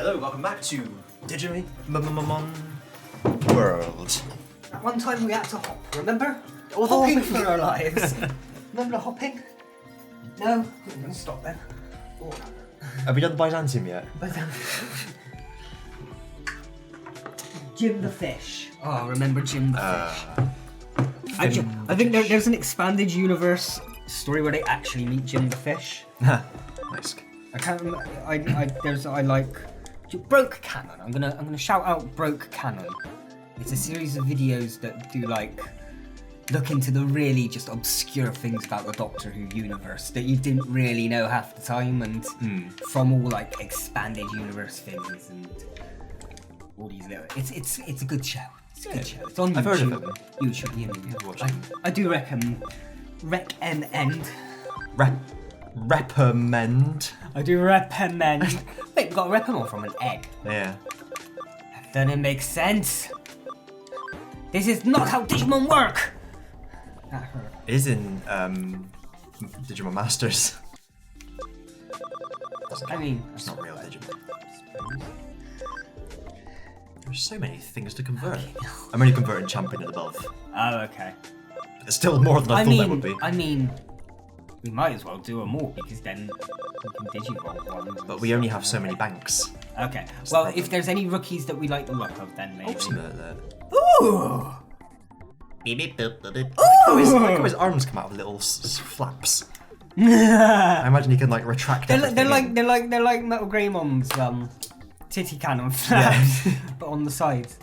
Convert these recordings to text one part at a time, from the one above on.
Hello, welcome back to Digimon World. At one time we had to hop, remember? Although Hopping for our lives. Remember the hopping? No? I'm gonna stop then. Oh. Have we done the Byzantium yet? Jim the Fish. Oh, remember Jim the Fish? I think there's an expanded universe story where they actually meet Jim the Fish. Nice. I can't remember. I like Broke Canon. I'm gonna shout out Broke Canon. It's a series of videos that do like look into the really just obscure things about the Doctor Who universe that you didn't really know half the time, and from all like expanded universe things and all these little. It's a good show. It's a good show. It's on YouTube. I've heard of it. YouTube. Yeah. I do recommend. Reprimand. I do recommend. Wait, we got a reprimand from an egg. Yeah. Then it makes sense. This is not how Digimon work. That hurt. It is in Digimon Masters. I mean, It's not real Digimon. There's so many things to convert. I'm only converting champion and above. oh, okay. It's still more than I thought that would be. I mean, we might as well do them all because then we can Digivolve one. But we only have so many banks. Okay. Well, if there's any rookies that we like the look of, then maybe. Ooh! Oh, look how his arms come out of little flaps. I imagine he can like retract. They're like Metal Greymon's titty cannon flaps, but on the sides.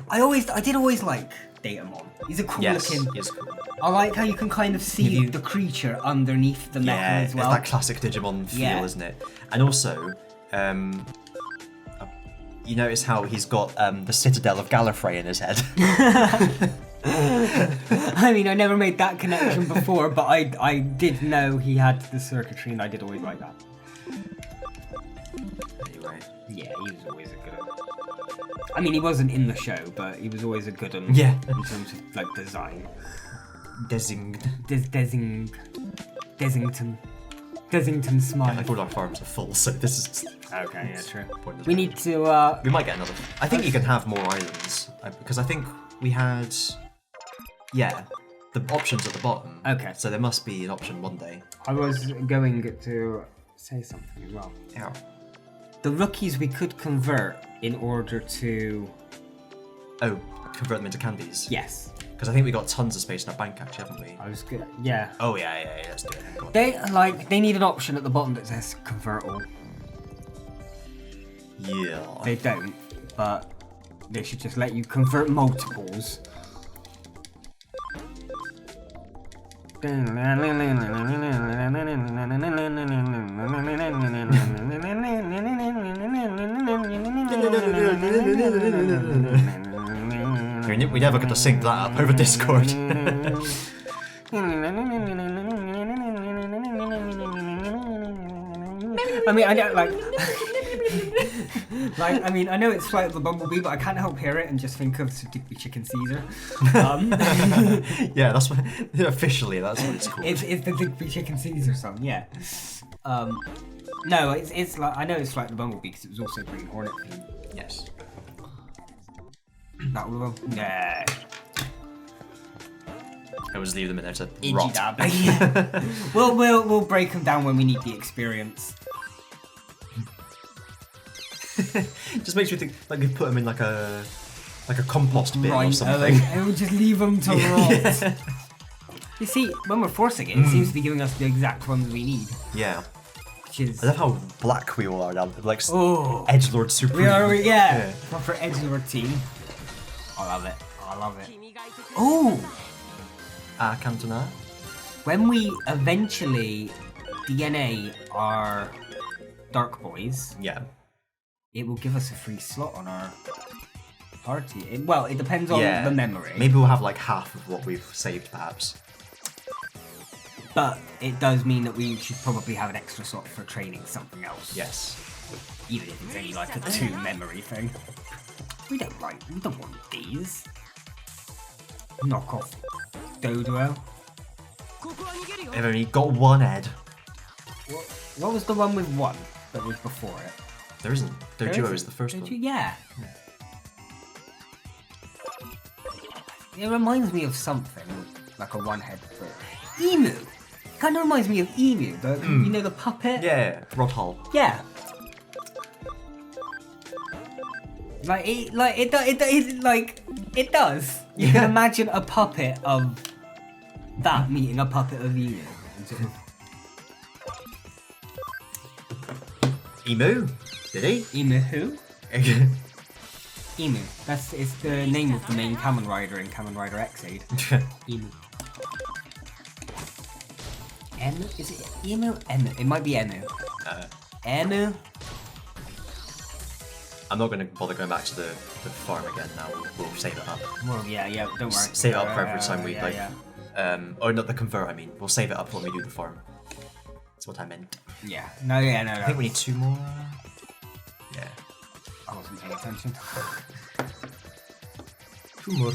I did always like Datamon. He's a cool looking. He is cool. I like how you can kind of see the creature underneath the metal as well. It's that classic Digimon feel, isn't it? And also, you notice how he's got the Citadel of Gallifrey in his head. I mean, I never made that connection before, but I did know he had the circuitry, and I did always like that. Anyway. Yeah, he was always a good one. I mean, he wasn't in the show, but he was always a good one. Yeah. In terms of like design. Dessinged. Dessington Smile. I thought our farms are full, so this is. Okay, yeah, true. Pointless. We need to. We might get another. I think you can have more islands because I think we had. Yeah, the options at the bottom. Okay. So there must be an option one day. I was going to say something as well. Yeah. The rookies we could convert in order to. Oh, convert them into candies. Yes. Because I think we got tons of space in our bank, actually, haven't we? I was good. Yeah. Oh yeah. Let's do it. Go on. They need an option at the bottom that says convert all. Yeah. They don't, but they should just let you convert multiples. We never got to sync that up over Discord. I mean, I don't like. I mean, I know it's Flight of the Bumblebee, but I can't help hear it and just think of Sir Digby Chicken Caesar. Yeah, that's what. Officially, that's what it's called. It's the Digby Chicken Caesar song, yeah. No, it's like I know it's Flight of the Bumblebee because it was also Green Hornet theme. Yes. That all of them? Yeah. I always leave them in there to Itchy rot. dab. We'll break them down when we need the experience. Just makes me think like we put them in like a compost bin or something. And we'll just leave them to rot. You see, when we're forcing it, it seems to be giving us the exact ones we need. Yeah. Which is. I love how black we all are now. Like Edgelord Supreme. We are, yeah. Proper Edgelord team. I love it. Oh! Cantona. When we eventually DNA our Dark Boys, it will give us a free slot on our party. It depends on the memory. Maybe we'll have like half of what we've saved, perhaps. But it does mean that we should probably have an extra slot for training something else. Yes. Even if it's only like a 2 memory thing. We don't want these. Knock off Dodo. I've only got one Ed. What was the one with 1 that was before it? There isn't. Dojo is the first Dojo, one. yeah. It reminds me of something, like a one-head bird. Emu! Kind of reminds me of Emu, but you know the puppet? Yeah, Rodhall. Yeah. It does. You can imagine a puppet of that meeting a puppet of Emu. Emu? Did he? Emu who? Emu. It's the name of the main Kamen Rider in Kamen Rider X-Aid. Emu. Emu? Is it Emu? Emu. It might be Emu. Emu? I'm not going to bother going back to the farm again now. We'll save it up. Well, yeah, don't worry. Save it up for every time we yeah. or not the convert. I mean, we'll save it up when we do the farm. That's what I meant. Yeah. No. I think we need 2 more. Yeah. I wasn't paying attention. 2 more.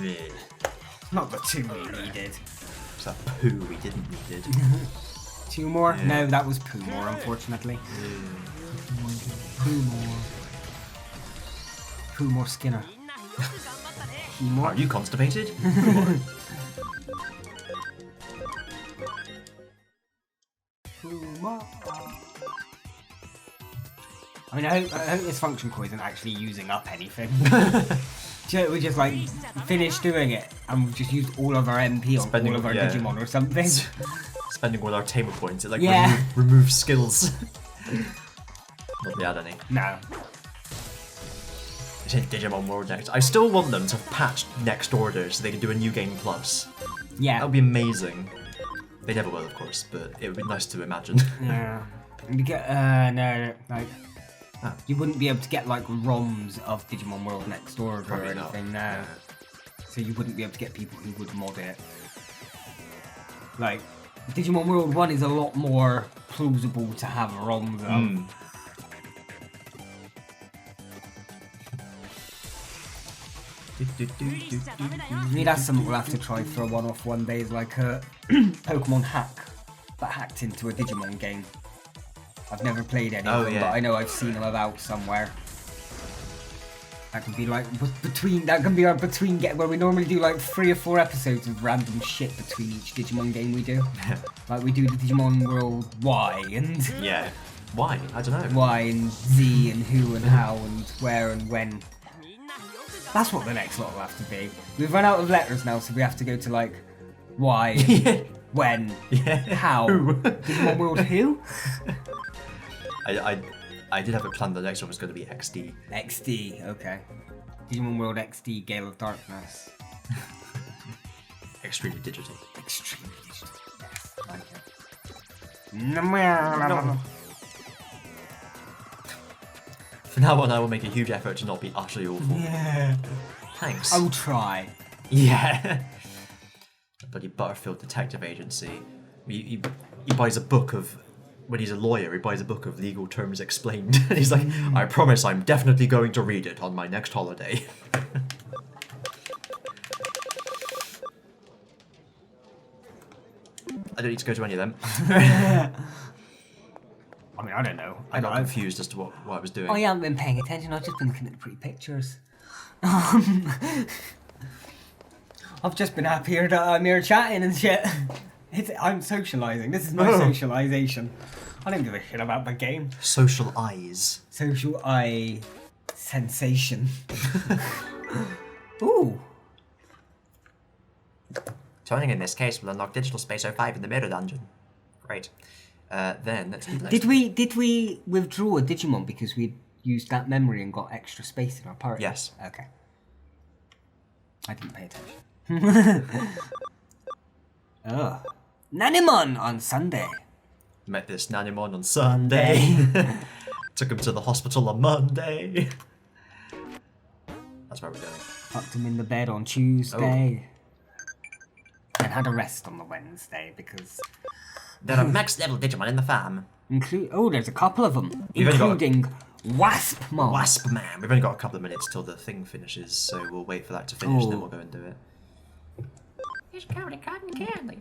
Yeah. Not the 2 we needed. It's that poo we didn't need. 2 more? Yeah. No, that was Poo more, unfortunately. Poo more Skinner. Are you constipated? I mean, I hope this function core isn't actually using up anything. We just like finished doing it and we've just used all of our MP on all of our Digimon or something. Spending all our tamer points, it like Yeah. removes skills. Not we had any. No. It's in Digimon World next. I still want them to patch Next Order so they can do a new game plus. Yeah. That would be amazing. They never will, of course, but it would be nice to imagine. Yeah. No, like you wouldn't be able to get like ROMs of Digimon World Next Order Probably or not. anything. No. So you wouldn't be able to get people who would mod it. Like Digimon World 1 is a lot more plausible to have ROMs of. I mean, that's something we'll have to try for a one-off one day, is like a Pokemon hack that hacked into a Digimon game. I've never played any of them, but I know I've seen them about somewhere. That can be like between where we normally do like 3 or 4 episodes of random shit between each Digimon game we do. Like we do the Digimon World Y and Yeah. Why? I don't know. Y and Z and who and how and where and when. That's what the next lot will have to be. We've run out of letters now, so we have to go to like why, when, how, Digimon World who? I did have a plan. The next one was going to be XD. XD, okay. Digimon World XD, Gale of Darkness. Extremely digital. Extremely digital. Yes, I like it. No. From now on, I will make a huge effort to not be utterly awful. Yeah. Thanks. I'll try. Yeah. Bloody Butterfield Detective Agency. He buys a book of... When he's a lawyer, he buys a book of legal terms explained. And he's like, I promise I'm definitely going to read it on my next holiday. I don't need to go to any of them. I mean, I don't know. I got confused as to what I was doing. I haven't been paying attention, I've just been looking at the pretty pictures. I've just been happier that I'm here chatting and shit. I'm socialising. This is my socialisation. I don't give a shit about the game. Social eyes. Social eye sensation. Ooh. Turning in this case will unlock Digital Space 05 in the Mirror Dungeon. Great. Then let's do the next Did we withdraw a Digimon because we used that memory and got extra space in our party? Yes. Okay. I didn't pay attention. Oh. Nanimon on Sunday. Met this Nanimon on Sunday. Took him to the hospital on Monday. That's where we're going. Fucked him in the bed on Tuesday. And had a rest on the Wednesday because... There are max level Digimon in the farm. there's a couple of them. You've only got including Waspmon. Waspman. We've only got a couple of minutes till the thing finishes, so we'll wait for that to finish, then we'll go and do it. Here's Cody cotton candy.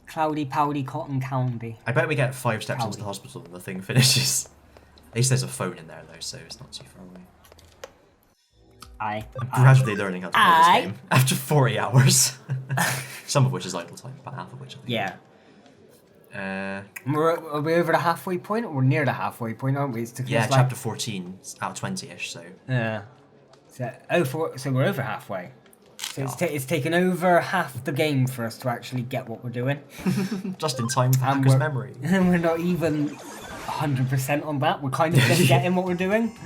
Cloudy, powdy, cotton candy. I bet we get 5 steps into the hospital and the thing finishes. At least there's a phone in there though, so it's not too far away. I'm gradually learning how to play this game after 40 hours. Some of which is idle time, about half of which I think. Yeah. Are we over the halfway point? Or we're near the halfway point, aren't we? Yeah, chapter 14 out of 20-ish, so... Yeah. So we're over halfway. So it's taken over half the game for us to actually get what we're doing. Just in time for Hacker's Memory. And we're not even 100% on that. We're kind of just getting what we're doing.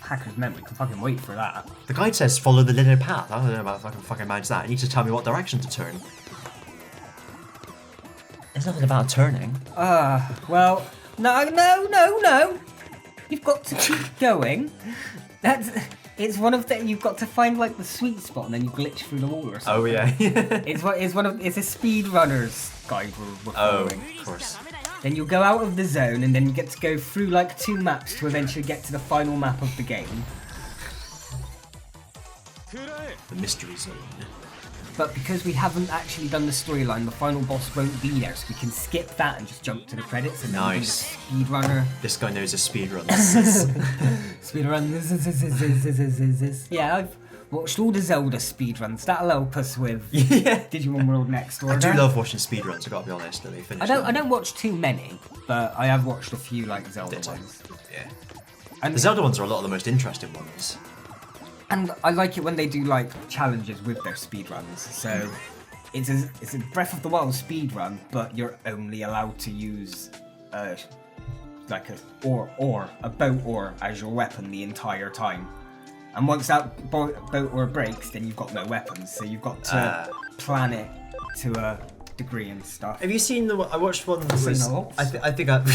Hacker's Memory, can fucking wait for that. The guide says follow the linear path. I don't know if I can fucking manage that. You need to tell me what direction to turn. There's nothing about turning. Well, no. You've got to keep going. It's one of the, you've got to find like the sweet spot and then you glitch through the wall or something. Oh yeah. it's a speedrunner's guide we're following. Oh, of course. Then you'll go out of the zone and then you get to go through like 2 maps to eventually get to the final map of the game. The mystery zone. But because we haven't actually done the storyline, the final boss won't be there, so we can skip that and just jump to the credits and nice. Then speedrunner. This guy knows his speedruns. Speedrun. Yeah, I've watched all the Zelda speedruns. That'll help us with Digimon World Next Order. I do love watching speedruns, I gotta be honest, that they finish I don't watch too many, but I have watched a few like Zelda ones. Yeah. And the Zelda ones are a lot of the most interesting ones. And I like it when they do like challenges with their speedruns. So it's a Breath of the Wild speedrun, but you're only allowed to use like a boat oar as your weapon the entire time. And once that boat oar breaks, then you've got no weapons. So you've got to plan it to a degree and stuff. Have you seen the? I watched one that was. I think I've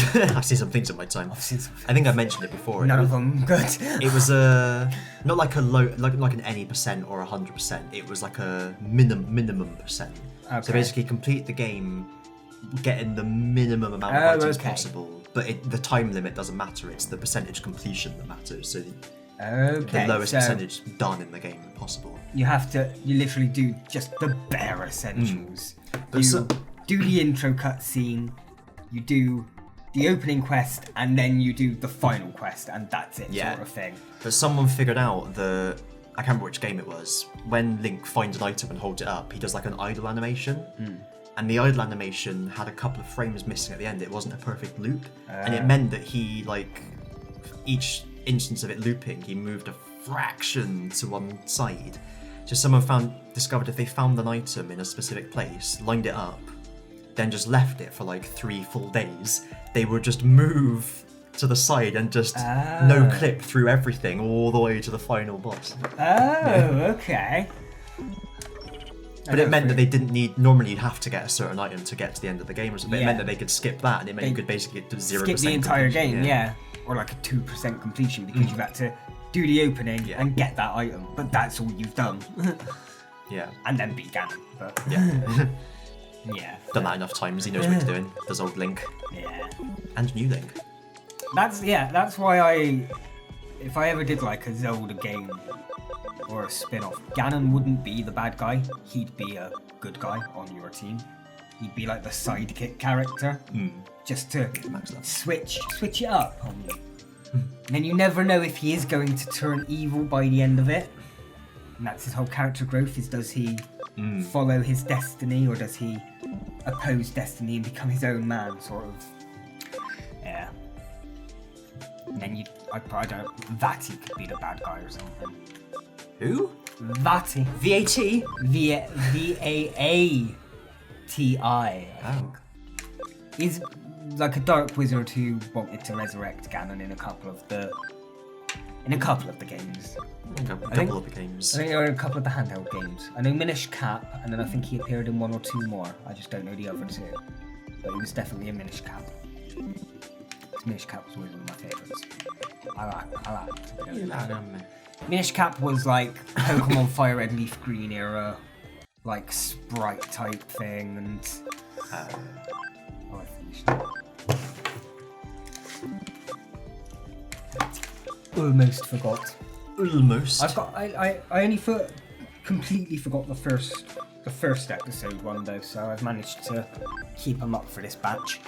seen some things in my time. I've seen some things. I think I've mentioned it before. None of them good. It was not like a low, like an any percent or 100%. It was like a minimum percent. Okay. So basically, complete the game, getting the minimum amount of items possible. But the time limit doesn't matter. It's the percentage completion that matters. So the lowest percentage done in the game possible. You literally do just the bare essentials. But you do the intro cutscene, you do the opening quest, and then you do the final quest, and that's it, sort of thing. But someone figured out I can't remember which game it was, when Link finds an item and holds it up, he does like an idle animation. And the idle animation had a couple of frames missing at the end. It wasn't a perfect loop. And it meant that he, like, each instance of it looping, he moved a fraction to one side. So someone discovered if they found an item in a specific place, lined it up, then just left it for like 3 full days, they would just move to the side and just no clip through everything all the way to the final boss. Okay. But it meant that they didn't need. Normally, you'd have to get a certain item to get to the end of the game, but it meant that they could skip that, and it meant you could basically get to 0%. Skip the entire game, or like a 2% completion because you've had to do the opening and get that item, but that's all you've done. And then beat Ganon. But done that enough times. He knows what he's doing. Does old Link. And new Link. That's why if I ever did like a Zelda game or a spin-off, Ganon wouldn't be the bad guy. He'd be a good guy on your team. He'd be like the sidekick character, just to switch it up on you. And then you never know if he is going to turn evil by the end of it. And that's his whole character growth, is does he follow his destiny or does he oppose destiny and become his own man, sort of. Yeah. And then I don't know, Vati could be the bad guy or something. Who? Vati. V-A-T? V-A-A-T-I. Oh. He's like a dark wizard who wanted to resurrect Ganon in a couple of the games. A couple of the games. I think there were a couple of the handheld games. I know Minish Cap, and then I think he appeared in 1 or 2 more. I just don't know the other 2. But he was definitely a Minish Cap. Minish Cap was always one of my favourites. I liked. Minish Cap was like Pokemon Fire Red Leaf Green era, like sprite type thing, and I finished it. Almost forgot. Almost. I only completely forgot the first the first episode one though, so I've managed to keep them up for this batch.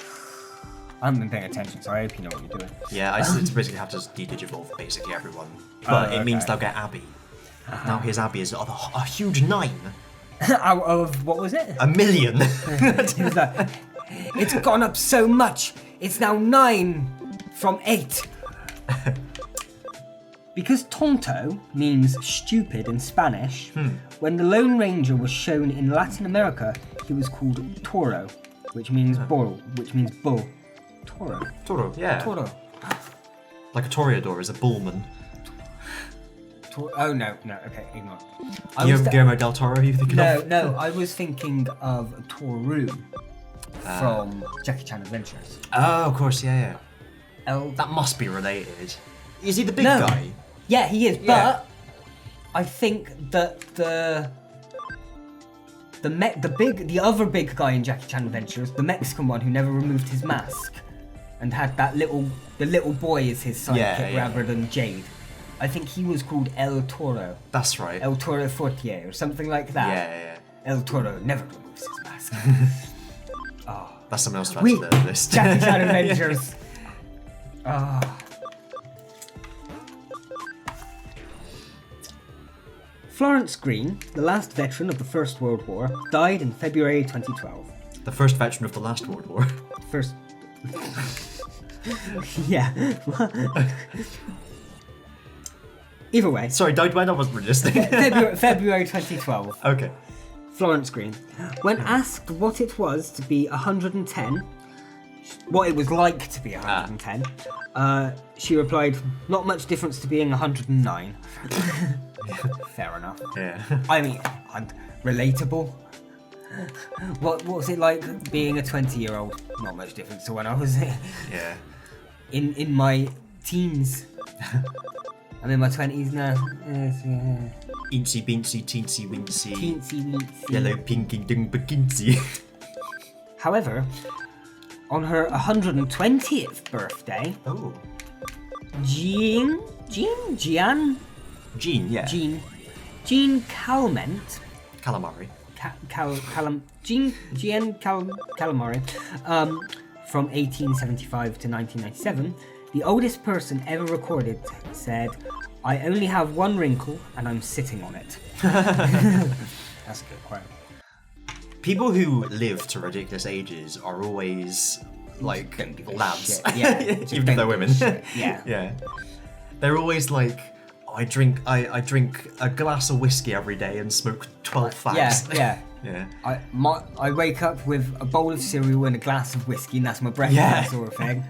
I haven't been paying attention, so I hope you know what you're doing. Yeah, I basically have to de-digivolve basically everyone. But it means they'll get Abby. Now his Abby is a huge 9. Out of, what was it? 1 million. It was like, it's gone up so much. It's now 9 from 8. Because tonto means stupid in Spanish, when the Lone Ranger was shown in Latin America, he was called Toro, which means bull. Toro, yeah. Toro. Like a toreador is a bullman. Oh no, okay, ignore. Guillermo del Toro, you thinking of? No, I was thinking of Toru from Jackie Chan Adventures. Oh, of course, yeah. That must be related. Is he the big guy? Yeah, he is, Yeah. but I think that the other big guy in Jackie Chan Adventures, the Mexican one who never removed his mask and had the little boy as his sidekick rather than Jade. I think he was called El Toro. That's right. El Toro Fortier or something like that. Yeah. El Toro never removes his mask. That's someone else to add to the list. Jackie Chan Adventures. Florence Green, the last veteran of the First World War, died in February 2012. The first veteran of the last World War. First. Yeah. Either way. Sorry, died when I wasn't resisting. February 2012. Okay. Florence Green. When asked what it was to be 110, what it was like to be 110, she replied, "Not much difference to being 109. Fair enough. Yeah. I mean, relatable. What was it like being a 20-year-old? Not much difference to when I was Yeah. in my teens. I'm in my 20s now. Incy beansy, teensy wincy. Teensy weensy. Yellow pinky dung baginsy. However, on her 120th birthday, Oh. Jean Calment, Calamari. Jean Calamari, from 1875 to 1997, the oldest person ever recorded, said, "I only have one wrinkle and I'm sitting on it." That's a good quote. People who live to ridiculous ages are always like Don't give a lads, shit. Yeah, even if they're women. Yeah. Yeah, they're always like, oh, I drink a glass of whiskey every day and smoke 12 fags. Yeah. Yeah. I wake up with a bowl of cereal and a glass of whiskey, and that's my breakfast, Yeah. sort of thing.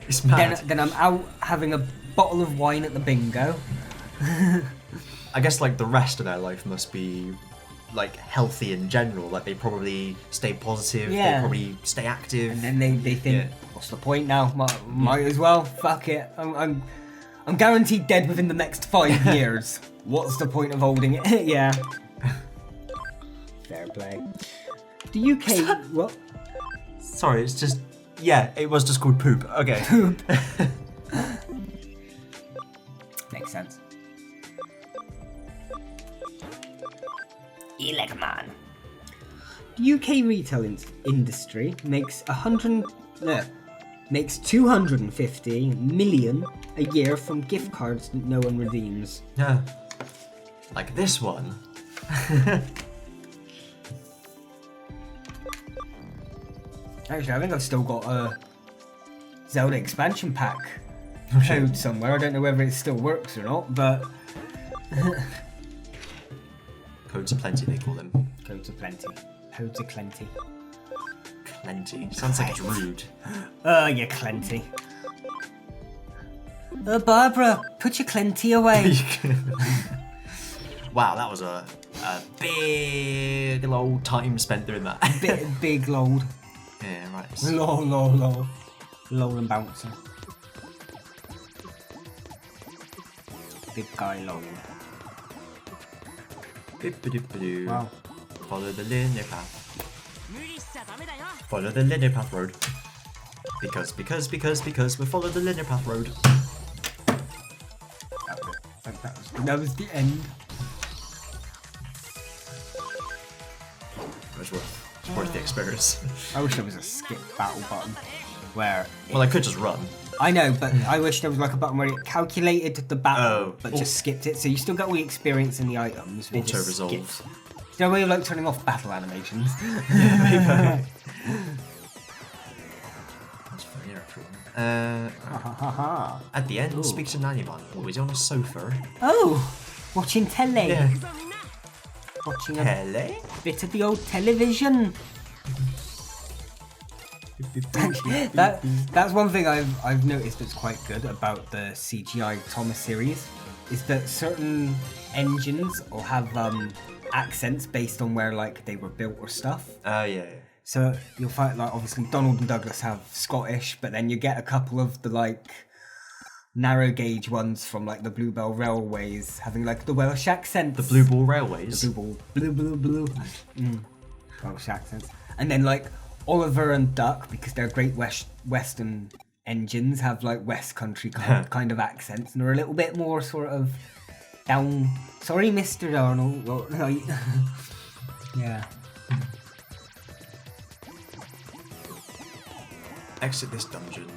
It's mad. Then I'm out having a bottle of wine at the bingo. I guess like the rest of their life must be like healthy in general. Like they probably stay positive. Yeah. They probably stay active. And then they think, Yeah. what's the point now? Might as well. Fuck it. I'm guaranteed dead within the next 5 years. What's the point of holding it? Yeah. Fair play. The UK. What? Sorry, it's just it was just called poop. Okay. Poop. Makes sense. Elegman. The UK retail industry makes 250 million a year from gift cards that no one redeems. Yeah. Like this one. Actually, I think I've still got a Zelda expansion pack code somewhere. I don't know whether it still works or not, but Codes of plenty, they call them. codes are plenty. Codes are plenty. Plenty. Sounds like it's rude. You clenty. Barbara, put your clenty away. Wow, that was a big old time spent doing that. Big load. Yeah, right. Low. Low and bouncing. Big guy load. Bip-a-dip-a-doo. Wow. Follow the linear path. Follow the linear path road. Because we follow the linear path road. That was the end. worth the experience. I wish there was a skip battle button where. Well, I could just run. I know, but I wish there was like a button where it calculated the battle, Oh. but just skipped it. So you still got all the experience and the items. But it just Auto-resolve. skips. Is there a way of like turning off battle animations? That's very appropriate. At the end, speaks to Nanimon. Oh, he's on a sofa. Oh, watching telly. Yeah. Watching a Hello? bit of the old television. That's one thing I've noticed that's quite good about the CGI Thomas series is that certain engines will have accents based on where like they were built or stuff. Yeah. So you'll find like obviously Donald and Douglas have Scottish, but then you get a couple of the like narrow gauge ones from like the Bluebell Railways having like the Welsh accents. The Blue Ball Railways. The blue. Welsh accents. And then like Oliver and Duck, because they're Great Western engines, have like West Country kind of accents and are a little bit more sort of down. Sorry, Mr. Arnold. Or, like, yeah. Exit this dungeon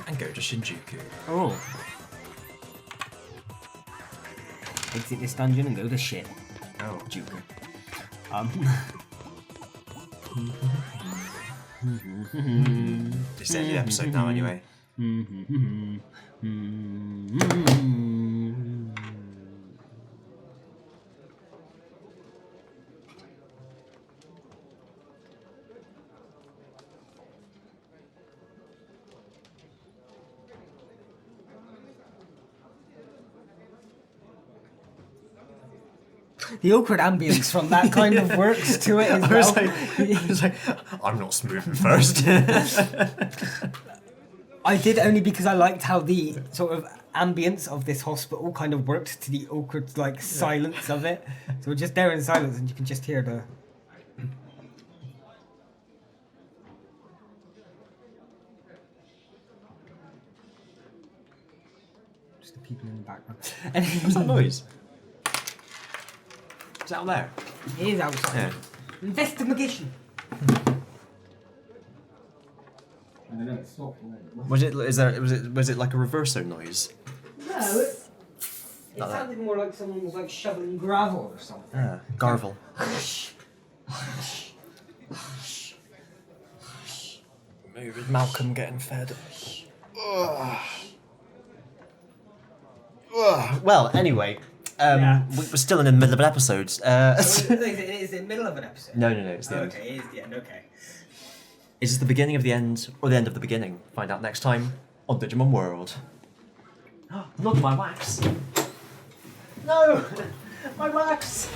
and go to Shinjuku. Oh. Exit this dungeon and go to shit. Oh. Juker. This is the end of the episode now, anyway. The awkward ambience from that kind of works to it as well. I was like, I'm not smoothing first. I did only because I liked how the sort of ambience of this hospital kind of worked to the awkward like silence of it. So we're just there in silence and you can just hear the... Just the people in the background. What's that noise? Is that out there? It is outside. Yeah. Investigation. I don't know, it's stopped already. Was it like a reverso noise? No, it sounded more like someone was like shoveling gravel or something. Yeah. Garvel. Moving. Malcolm getting fed. Well, anyway, we're still in the middle of an episode. Is it the middle of an episode? No, it's the end. Okay, it is the end, okay. Is this the beginning of the end or the end of the beginning? Find out next time on Digimon World. Not my wax. No! My wax!